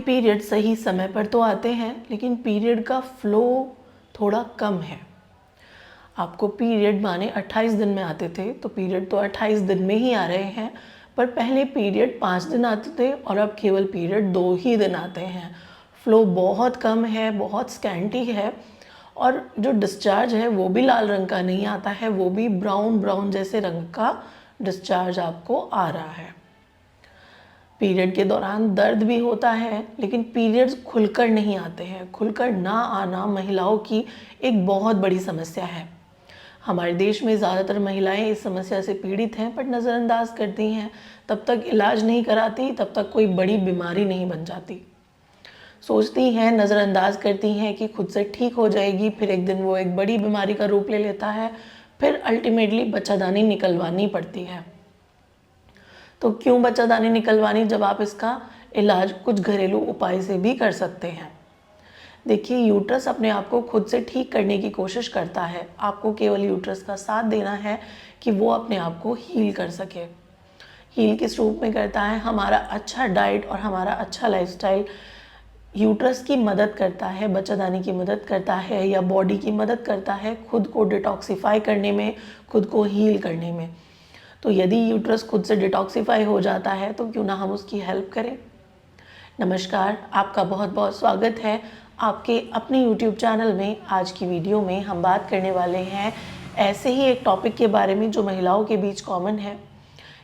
Period सही समय पर तो आते हैं, लेकिन पीरियड का फ्लो थोड़ा कम है। आपको पीरियड माने 28 दिन में आते थे, तो पीरियड तो 28 दिन में ही आ रहे हैं। पर पहले पीरियड 5 दिन आते थे और अब केवल पीरियड 2 ही दिन आते हैं। फ्लो बहुत कम है, बहुत स्कैंटी है, और जो डिस्चार्ज है वो भी लाल रंग का नहीं आता है, वो भी ब्राउन ब्राउन जैसे रंग का डिस्चार्ज आपको आ रहा है। पीरियड के दौरान दर्द भी होता है, लेकिन पीरियड्स खुलकर नहीं आते हैं। खुलकर ना आना महिलाओं की एक बहुत बड़ी समस्या है। हमारे देश में ज़्यादातर महिलाएं इस समस्या से पीड़ित हैं, पर नज़रअंदाज करती हैं। तब तक इलाज नहीं कराती, तब तक कोई बड़ी बीमारी नहीं बन जाती। सोचती हैं, नज़रअंदाज करती हैं कि खुद से ठीक हो जाएगी, फिर एक दिन वो एक बड़ी बीमारी का रूप ले लेता है, फिर अल्टीमेटली बच्चादानी निकलवानी पड़ती है। तो क्यों बच्चादानी निकलवानी, जब आप इसका इलाज कुछ घरेलू उपाय से भी कर सकते हैं। देखिए, यूट्रस अपने आप को खुद से ठीक करने की कोशिश करता है। आपको केवल यूट्रस का साथ देना है कि वो अपने आप को हील कर सके। हील किस रूप में करता है? हमारा अच्छा डाइट और हमारा अच्छा लाइफस्टाइल यूट्रस की मदद करता है, बच्चादानी की मदद करता है, या बॉडी की मदद करता है खुद को डिटॉक्सिफाई करने में, खुद को हील करने में। तो यदि यूट्रस खुद से डिटॉक्सिफाई हो जाता है, तो क्यों ना हम उसकी हेल्प करें। नमस्कार, आपका बहुत बहुत स्वागत है आपके अपने YouTube चैनल में। आज की वीडियो में हम बात करने वाले हैं ऐसे ही एक टॉपिक के बारे में जो महिलाओं के बीच कॉमन है,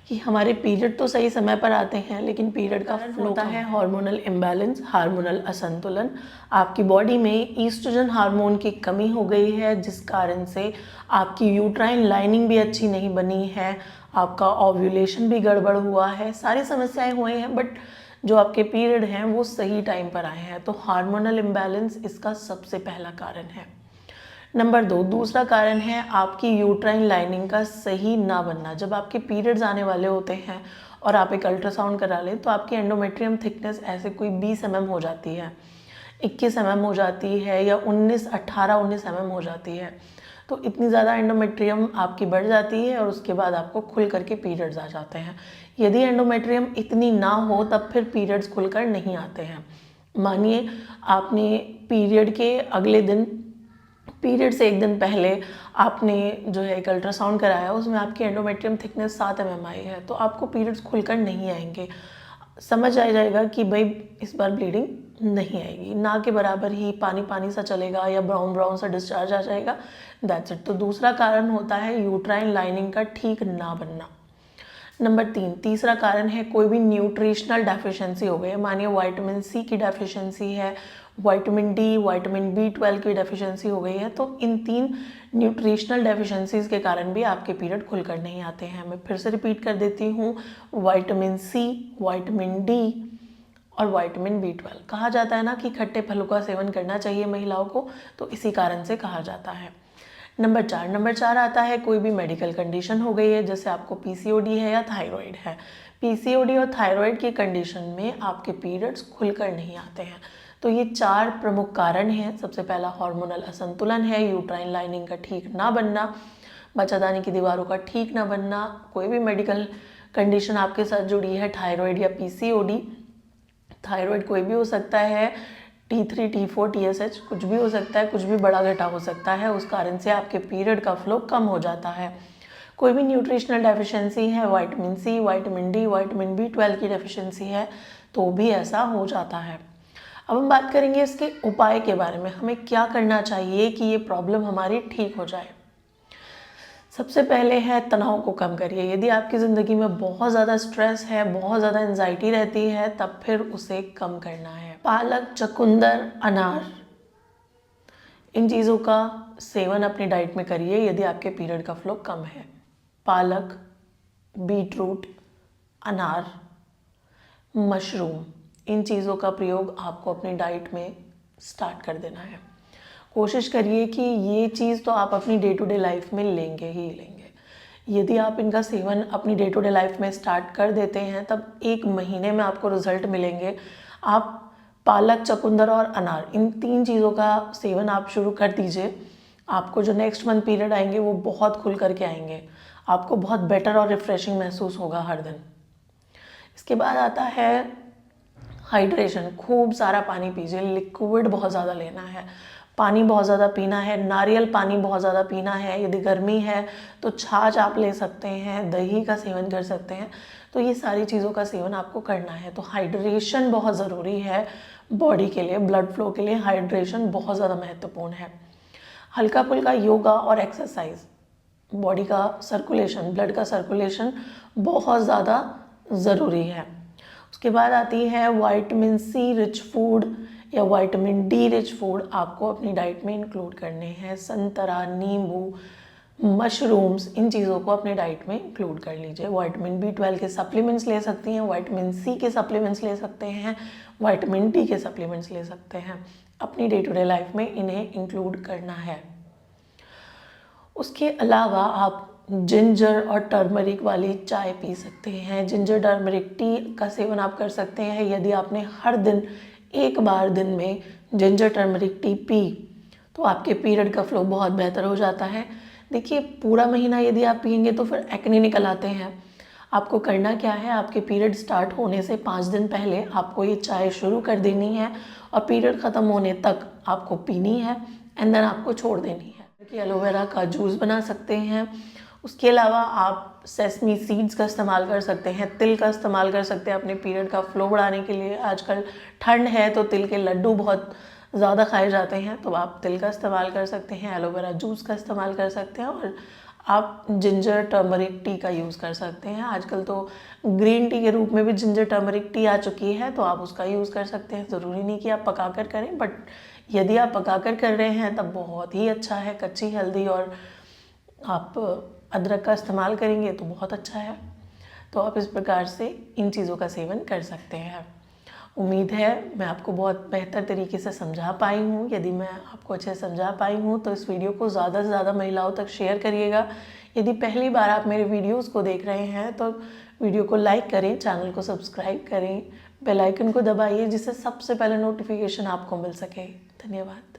कि हमारे पीरियड तो सही समय पर आते हैं, लेकिन पीरियड का फ्लो होता है हार्मोनल इम्बैलेंस, हार्मोनल असंतुलन। आपकी बॉडी में ईस्ट्रोजन हार्मोन की कमी हो गई है, जिस कारण से आपकी यूट्राइन लाइनिंग भी अच्छी नहीं बनी है, आपका ओव्यूलेशन भी गड़बड़ हुआ है, सारी समस्याएं हुई हैं, बट जो आपके पीरियड हैं वो सही टाइम पर आए हैं। तो हार्मोनल इम्बैलेंस इसका सबसे पहला कारण है। नंबर 2, दूसरा कारण है आपकी यूट्राइन लाइनिंग का सही ना बनना। जब आपके पीरियड्स आने वाले होते हैं और आप एक अल्ट्रासाउंड करा लें, तो आपकी एंडोमेट्रियम थिकनेस ऐसे कोई 20 mm हो जाती है, 21 mm हो जाती है, या 18-19 mm हो जाती है। तो इतनी ज़्यादा एंडोमेट्रियम आपकी बढ़ जाती है और उसके बाद आपको खुल करके पीरियड्स आ जाते हैं। यदि एंडोमेट्रियम इतनी ना हो, तब फिर पीरियड्स खुलकर नहीं आते हैं। मानिए आपने पीरियड के अगले दिन, पीरियड से एक दिन पहले आपने जो है एक अल्ट्रासाउंड कराया, उसमें आपकी एंडोमेट्रियम थिकनेस 7 mm आई है, तो आपको पीरियड्स खुलकर नहीं आएंगे। समझ आ जाएगा कि भाई इस बार ब्लीडिंग नहीं आएगी, ना के बराबर ही पानी पानी सा चलेगा या ब्राउन ब्राउन सा डिस्चार्ज आ जाएगा, दैट्स इट। तो दूसरा कारण होता है यूट्राइन लाइनिंग का ठीक ना बनना। नंबर 3, तीसरा कारण है कोई भी न्यूट्रिशनल डेफिशिएंसी हो गई है। मानिए विटामिन सी की डेफिशिएंसी है, विटामिन डी, विटामिन B12 की डेफिशिएंसी हो गई है। तो इन 3 न्यूट्रिशनल डेफिशिएंसीज के कारण भी आपके पीरियड खुलकर नहीं आते हैं। मैं फिर से रिपीट कर देती हूँ, विटामिन सी, विटामिन डी और विटामिन B12। कहा जाता है ना कि खट्टे फलों का सेवन करना चाहिए महिलाओं को, तो इसी कारण से कहा जाता है। नंबर 4 आता है कोई भी मेडिकल कंडीशन हो गई है, जैसे आपको PCOD है या थायराइड है। PCOD और थायराइड की कंडीशन में आपके पीरियड्स खुलकर नहीं आते हैं। तो ये 4 प्रमुख कारण हैं। सबसे पहला हार्मोनल असंतुलन है, यूट्राइन लाइनिंग का ठीक ना बनना, बच्चादानी की दीवारों का ठीक ना बनना, कोई भी मेडिकल कंडीशन आपके साथ जुड़ी है, थायराइड या PCOD। थायराइड कोई भी हो सकता है, T3, T4, TSH कुछ भी हो सकता है, कुछ भी बड़ा घटा हो सकता है, उस कारण से आपके पीरियड का फ्लो कम हो जाता है। कोई भी न्यूट्रिशनल डेफिशिएंसी है, vitamin C, vitamin D, vitamin B12 की डेफिशिएंसी है, तो भी ऐसा हो जाता है। अब हम बात करेंगे इसके उपाय के बारे में, हमें क्या करना चाहिए कि ये प्रॉब्लम हमारी ठीक हो जाए। सबसे पहले है तनाव को कम करिए। यदि आपकी ज़िंदगी में बहुत ज़्यादा स्ट्रेस है, बहुत ज़्यादा एंजाइटी रहती है, तब फिर उसे कम करना है। पालक, चुकंदर, अनार, इन चीज़ों का सेवन अपनी डाइट में करिए यदि आपके पीरियड का फ्लो कम है। पालक, बीटरूट, अनार, मशरूम, इन चीज़ों का प्रयोग आपको अपनी डाइट में स्टार्ट कर देना है। कोशिश करिए कि ये चीज़ तो आप अपनी डे टू डे लाइफ में लेंगे ही लेंगे। यदि आप इनका सेवन अपनी डे टू डे लाइफ में स्टार्ट कर देते हैं, तब 1 महीने में आपको रिजल्ट मिलेंगे। आप पालक, चुकंदर और अनार, इन 3 चीज़ों का सेवन आप शुरू कर दीजिए। आपको जो नेक्स्ट मंथ पीरियड आएंगे वो बहुत खुल करके आएंगे, आपको बहुत बेटर और रिफ्रेशिंग महसूस होगा हर दिन। इसके बाद आता है हाइड्रेशन, खूब सारा पानी पीजिए, लिक्विड बहुत ज़्यादा लेना है, पानी बहुत ज़्यादा पीना है, नारियल पानी बहुत ज़्यादा पीना है। यदि गर्मी है तो छाछ आप ले सकते हैं, दही का सेवन कर सकते हैं। तो ये सारी चीज़ों का सेवन आपको करना है। तो हाइड्रेशन बहुत ज़रूरी है बॉडी के लिए, ब्लड फ्लो के लिए हाइड्रेशन बहुत ज़्यादा महत्वपूर्ण है। हल्का फुल्का योगा और एक्सरसाइज, बॉडी का सर्कुलेशन, ब्लड का सर्कुलेशन बहुत ज़्यादा ज़रूरी है। उसके बाद आती है विटामिन सी रिच फूड या विटामिन डी रिच फूड, आपको अपनी डाइट में इंक्लूड करने हैं। संतरा, नींबू, मशरूम्स, इन चीज़ों को अपने डाइट में इंक्लूड कर लीजिए। विटामिन B12 के सप्लीमेंट्स ले सकती हैं, विटामिन सी के सप्लीमेंट्स ले सकते हैं, विटामिन डी के सप्लीमेंट्स ले सकते हैं। अपनी डे टू डे लाइफ में इन्हें इंक्लूड करना है। उसके अलावा आप जिंजर और टर्मरिक वाली चाय पी सकते हैं। जिंजर टर्मरिक टी का सेवन आप कर सकते हैं। यदि आपने हर दिन एक बार दिन में जिंजर टर्मरिक टी पी तो आपके पीरियड का फ्लो बहुत बेहतर हो जाता है। देखिए, पूरा महीना यदि आप पियेंगे तो फिर एक्ने निकल आते हैं। आपको करना क्या है, आपके पीरियड स्टार्ट होने से 5 दिन पहले आपको ये चाय शुरू कर देनी है और पीरियड ख़त्म होने तक आपको पीनी है एंड देन आपको छोड़ देनी है। कि एलोवेरा का जूस बना सकते हैं। उसके अलावा आप सेसमी सीड्स का इस्तेमाल कर सकते हैं, तिल का इस्तेमाल कर सकते हैं अपने पीरियड का फ्लो बढ़ाने के लिए। आजकल ठंड है तो तिल के लड्डू बहुत ज़्यादा खाए जाते हैं, तो आप तिल का इस्तेमाल कर सकते हैं, एलोवेरा जूस का इस्तेमाल कर सकते हैं और आप जिंजर टर्मरिक टी का यूज़ कर सकते हैं। आजकल तो ग्रीन टी के रूप में भी जिंजर टर्मरिक टी आ चुकी है, तो आप उसका यूज़ कर सकते हैं। ज़रूरी नहीं कि आप पका कर करें, बट यदि आप पका कर कर रहे हैं तब बहुत ही अच्छा है, कच्ची हल्दी और आप अदरक का इस्तेमाल करेंगे तो बहुत अच्छा है। तो आप इस प्रकार से इन चीज़ों का सेवन कर सकते हैं। उम्मीद है मैं आपको बहुत बेहतर तरीके से समझा पाई हूँ। यदि मैं आपको अच्छे से समझा पाई हूँ तो इस वीडियो को ज़्यादा से ज़्यादा महिलाओं तक शेयर करिएगा। यदि पहली बार आप मेरे वीडियोस को देख रहे हैं तो वीडियो को लाइक करें, चैनल को सब्सक्राइब करें, बेल आइकन को दबाइए जिससे सबसे पहले नोटिफिकेशन आपको मिल सके। धन्यवाद।